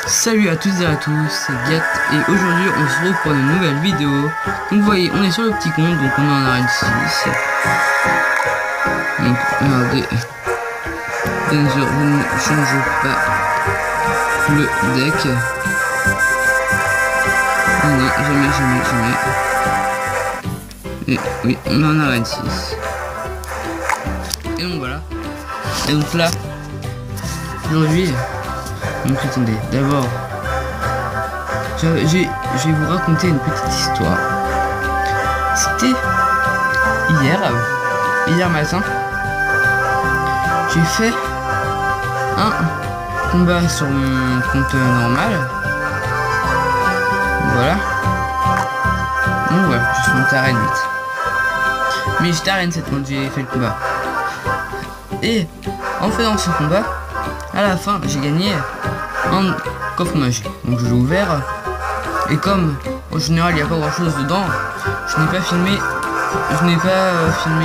Salut à toutes et à tous, c'est Gat et aujourd'hui on se retrouve pour une nouvelle vidéo. Donc vous voyez, on est sur le petit compte, donc on est en arène 6. Donc regardez, bien sûr, je ne change pas le deck. Non, jamais. Et oui, on est en arène 6. Et donc voilà. Et donc là, aujourd'hui, donc attendez, d'abord, je vais vous raconter une petite histoire. C'était hier matin, j'ai fait un combat sur mon compte normal. Voilà. Donc voilà, je suis monté à arène 8. Mais j'étais à arène 7 quand j'ai fait le combat. Et en faisant ce combat, à la fin, j'ai gagné un coffre magique. Donc je l'ai ouvert. Et comme en général il n'y a pas grand chose dedans, je n'ai pas filmé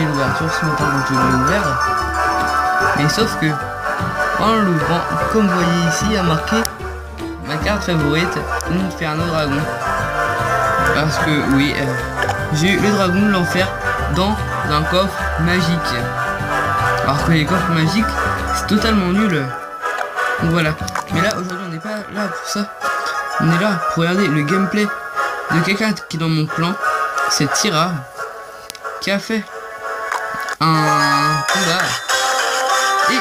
l'ouverture ce matin quand je l'ai ouvert. Mais sauf que en l'ouvrant, comme vous voyez ici, il y a marqué ma carte favorite, Inferno Dragon. Parce que oui, j'ai eu le dragon de l'enfer dans un coffre magique. Alors que les coffres magiques, c'est totalement nul. Donc voilà. Mais là, aujourd'hui, on n'est pas là pour ça. On est là pour regarder le gameplay de quelqu'un qui est dans mon clan. C'est Tira, qui a fait un combat. Et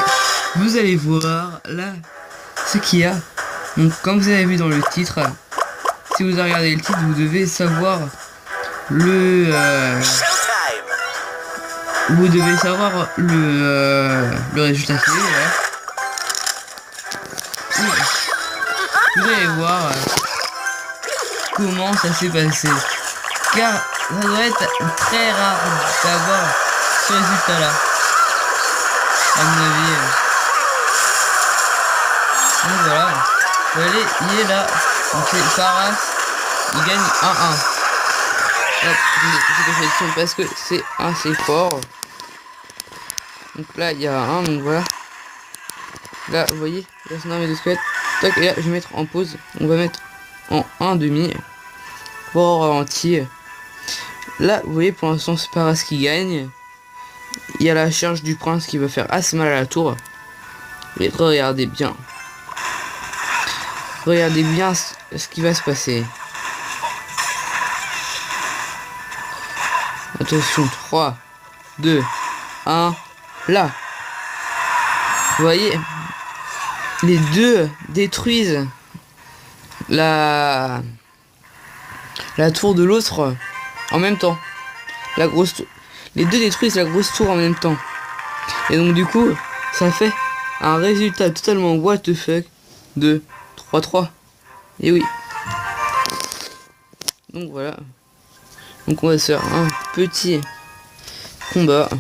vous allez voir là ce qu'il y a. Donc, comme vous avez vu dans le titre, si vous avez regardé le titre, vous devez savoir le résultat qu'il est. Vous allez voir comment ça s'est passé, car ça doit être très rare d'avoir ce résultat là, à mon avis. Donc voilà, vous voyez, il est là, donc c'est Paras, il gagne 1-1. Hop, je parce que c'est assez fort. Donc là il y a un, donc voilà. Là vous voyez, là c'est un de squelette. Tac, et là je vais mettre en pause. On va mettre en 1,5 pour ralentir. Là vous voyez, pour l'instant c'est Paras qui gagne. Il y a la charge du prince qui va faire assez mal à la tour. Et regardez bien. Regardez bien ce qui va se passer. Attention, 3, 2, 1, là. Vous voyez, les deux détruisent la tour de l'autre en même temps. Les deux détruisent la grosse tour en même temps. Et donc du coup, ça fait un résultat totalement what the fuck de 3-3. Et oui. Donc voilà. Donc on va se faire un petit combat.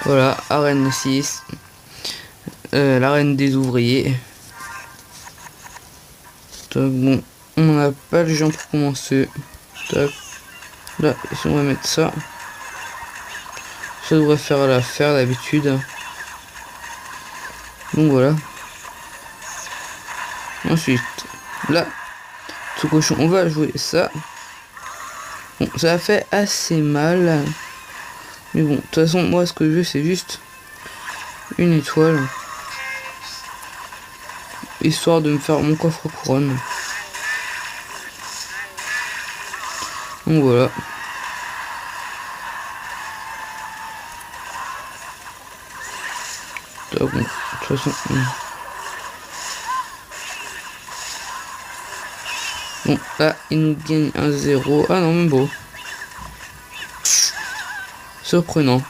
Voilà, arène 6. L'arène des ouvriers. Tac, bon, on n'a pas les gens pour commencer. Tac. Là, si on va mettre ça. Ça devrait faire l'affaire d'habitude. Donc voilà. Ensuite, là, tout cochon, on va jouer ça. Bon, ça a fait assez mal. Mais bon, de toute façon, moi, ce que je veux, c'est juste une étoile. Histoire de me faire mon coffre couronne. Donc voilà. Bon, de toute façon... Bon, là, il nous gagne 1-0. Ah non, même beau. Surprenant.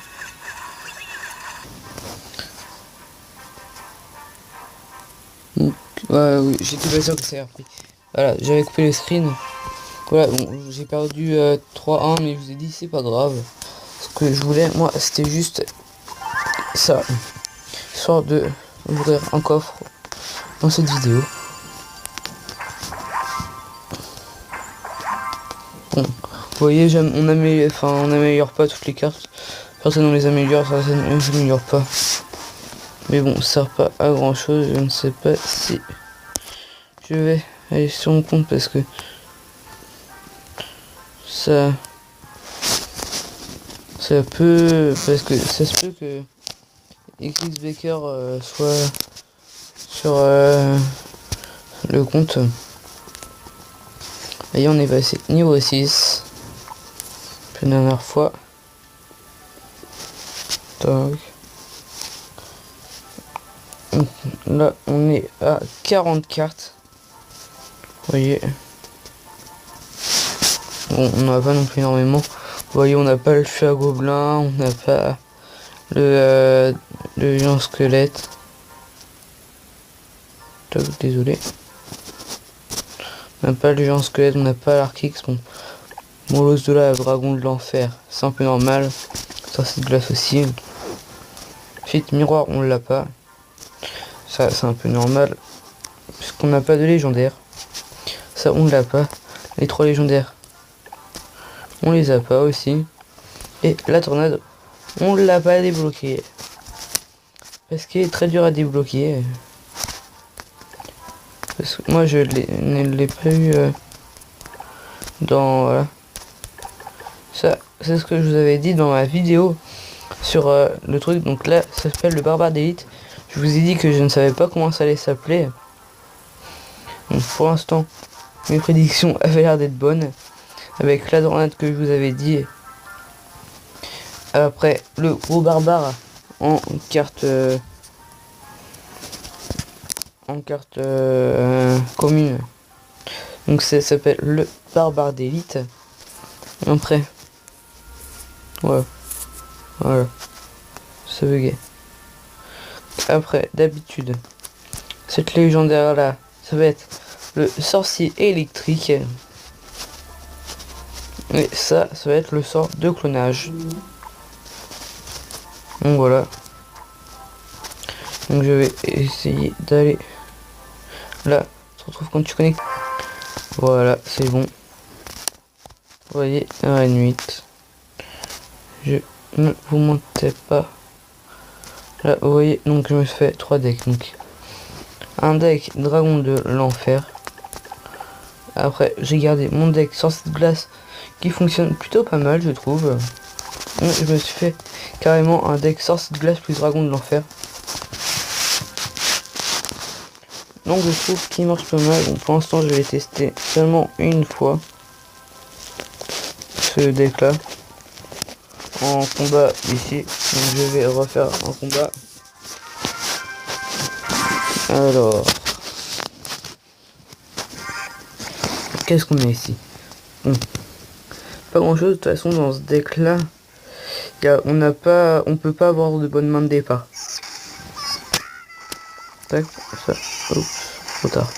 Donc, oui, j'étais pas sûr que ça ait repris. Voilà, j'avais coupé le screen. Voilà, bon, j'ai perdu 3-1, mais je vous ai dit, c'est pas grave. Ce que je voulais, moi, c'était juste ça. Histoire de ouvrir un coffre dans cette vidéo. Bon, vous voyez, on améliore pas toutes les cartes. Certaines on les améliore, certaines on les améliore pas. Mais bon, ça sert pas à grand chose. Je ne sais pas si je vais aller sur mon compte parce que ça peut, parce que ça se peut que Eclipse Baker soit sur le compte. Et on est passé niveau 6 la dernière fois. Tac. Là on est à 40 cartes. Vous voyez. Bon, on n'a pas non plus énormément. Vous voyez, on n'a pas le chat gobelin, on n'a pas le géant squelette. Tac, désolé. On n'a pas le géant squelette, on n'a pas l'Arkix. Bon, l'os de la dragon de l'enfer, c'est un peu normal. Sorcier de glace aussi. Fit miroir, on l'a pas. Ça, c'est un peu normal. Puisqu'on n'a pas de légendaire. Ça, on l'a pas. Les 3 légendaires, on les a pas aussi. Et la tornade, on l'a pas débloqué. Parce qu'il est très dur à débloquer. Parce que moi, je ne l'ai pas eu dans... Voilà. Ça, c'est ce que je vous avais dit dans ma vidéo sur le truc. Donc là, ça s'appelle le barbare d'élite. Je vous ai dit que je ne savais pas comment ça allait s'appeler. Donc pour l'instant, mes prédictions avaient l'air d'être bonnes. Avec la tornade que je vous avais dit. Après, le gros barbare en carte... commune. Donc ça s'appelle le barbare d'élite. Après... Ouais. Voilà. Ça buguait. Après, d'habitude, cette légendaire là, ça va être le sorcier électrique. Et ça va être le sort de clonage. Donc voilà. Donc je vais essayer d'aller là. On se retrouve quand tu connectes. Voilà, c'est bon. Vous voyez, 1,8. Je ne vous mentais pas. Là, vous voyez, donc je me fais 3 decks. Donc un deck dragon de l'enfer. Après, j'ai gardé mon deck sorcier de glace qui fonctionne plutôt pas mal, je trouve. Donc, je me suis fait carrément un deck sorcier de glace plus dragon de l'enfer. Donc je trouve qu'il marche pas mal. Bon, pour l'instant, je vais tester seulement une fois ce deck là en combat ici. Donc je vais refaire un combat. Alors, qu'est-ce qu'on a ici? Bon. Pas grand chose de toute façon dans ce deck là. On peut pas avoir de bonne main de départ. Tac, ça, oups, trop tard.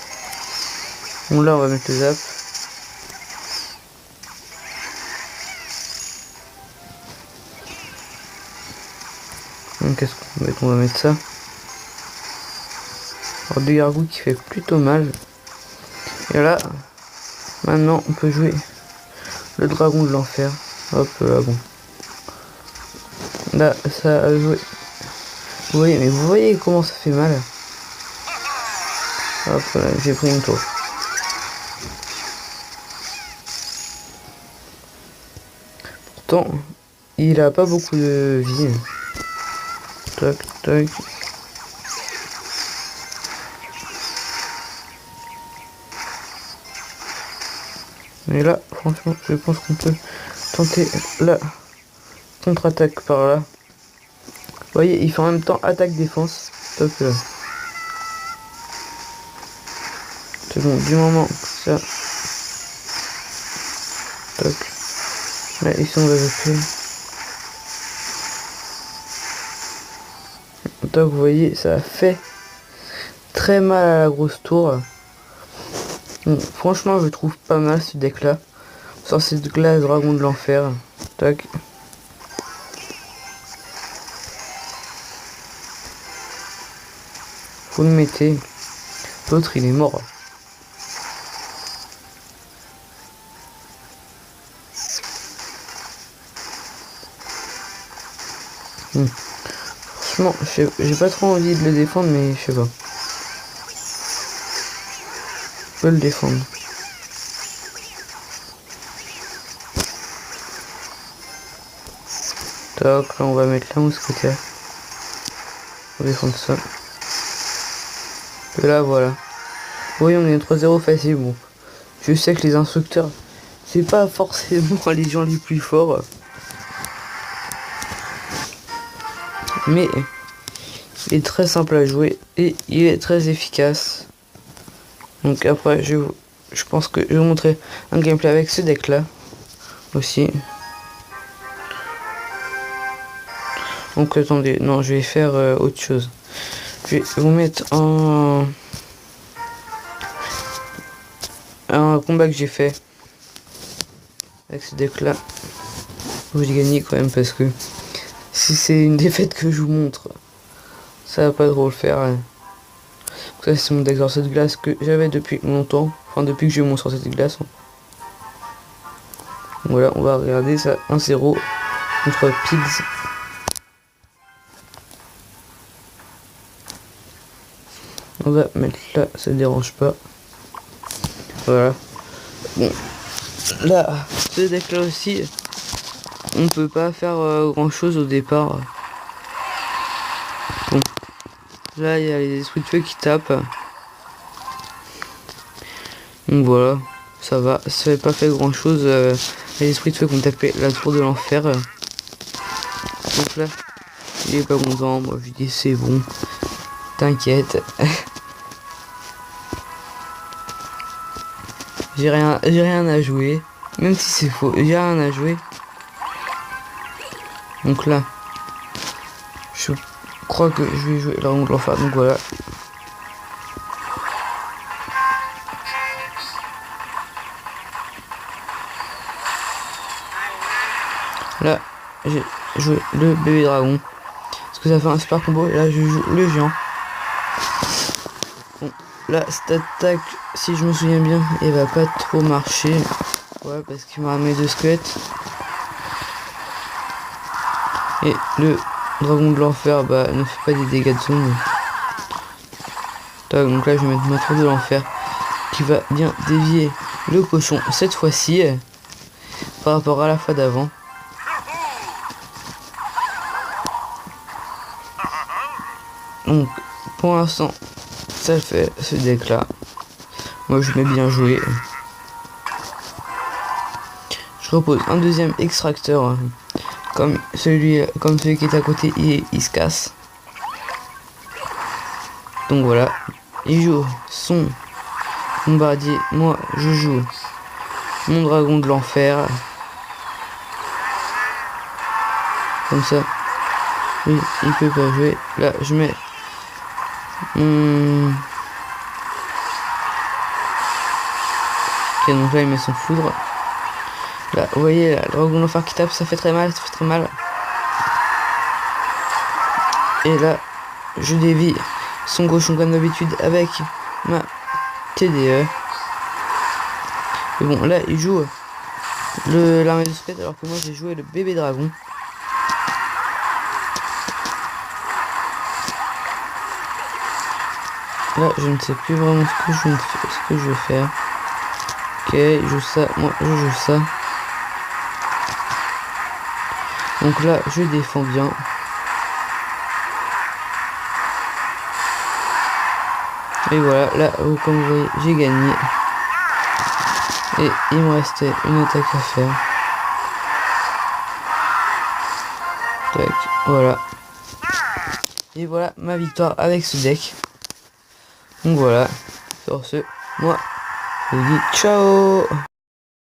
Bon là on va mettre le zap. Donc qu'est-ce qu'on va mettre? On va mettre ça. Alors du gargouille qui fait plutôt mal. Et là, maintenant on peut jouer le dragon de l'enfer. Hop là, bon. Là ça a joué. Vous voyez, mais vous voyez comment ça fait mal. Hop là, j'ai pris une tour. Pourtant, il a pas beaucoup de vie. Tac, tac. Mais là, franchement, je pense qu'on peut tenter la contre-attaque par là. Vous voyez, il fait en même temps attaque-défense. Top là. C'est bon, du moment que ça. Tac. Là, ici on va jeter. Donc vous voyez, ça a fait très mal à la grosse tour. Bon, franchement, je trouve pas mal ce deck là. Sorcier de glace, dragon de l'enfer. Tac. Vous le mettez. L'autre il est mort. Franchement, j'ai pas trop envie de le défendre, mais je sais pas. peux le défendre. Tac, là on va mettre la mousquetaire. On va défendre ça. Et là voilà. Oui, on est 3-0 facile. Bon, je sais que les instructeurs, c'est pas forcément les gens les plus forts. Mais il est très simple à jouer et il est très efficace. Donc après, je pense que je vais vous montrer un gameplay avec ce deck là aussi. Donc attendez, non, je vais faire autre chose. Je vais vous mettre un combat que j'ai fait avec ce deck là. J'ai gagné quand même parce que si c'est une défaite que je vous montre, ça va pas trop le faire. Hein. Ça c'est mon deck sorcier de glace que j'avais depuis longtemps. Enfin depuis que j'ai mon sorcier de glace. Voilà, on va regarder ça. 1-0 contre Pigs. On va mettre là, ça ne dérange pas. Voilà. Bon, là, ce deck là aussi, on peut pas faire grand chose au départ. Bon, là il y a les esprits de feu qui tapent. Donc voilà, ça va. Ça n'avait pas fait grand chose. Les esprits de feu qui ont tapé la tour de l'enfer. Donc là, il est pas content. Moi je lui dis c'est bon, t'inquiète. J'ai rien à jouer, même si c'est faux, j'ai rien à jouer. Donc là, je crois que je vais jouer la ronde de l'enfer, donc voilà. Là, j'ai joué le bébé dragon, parce que ça fait un super combo, et là je joue le géant. Bon, là, cette attaque, si je me souviens bien, elle va pas trop marcher. Ouais, parce qu'il m'a ramené 2 squelettes. Et le dragon de l'enfer, bah, ne fait pas des dégâts de zone. Donc là, je vais mettre ma tour de l'enfer qui va bien dévier le cochon cette fois-ci par rapport à la fois d'avant. Donc, pour l'instant, ça fait ce deck là. Moi je m'ai bien joué. Je repose un deuxième extracteur comme celui qui est à côté, il se casse. Donc voilà, il joue son bombardier, moi je joue mon dragon de l'enfer. Comme ça, lui il peut pas jouer. Là je mets mon... Ok, donc là il met son foudre. Là, vous voyez, là, le dragon de l'enfer qui tape, ça fait très mal, ça fait très mal. Et là, je dévie son cochon comme d'habitude avec ma TDE. Et bon, là, il joue l'armée de squelettes alors que moi j'ai joué le bébé dragon. Là, je ne sais plus vraiment ce que je vais faire. Ok, il joue ça, moi je joue ça. Donc là, je défends bien. Et voilà, là, comme vous voyez, j'ai gagné. Et il me restait une attaque à faire. Tac, voilà. Et voilà ma victoire avec ce deck. Donc voilà, sur ce, moi, je vous dis ciao.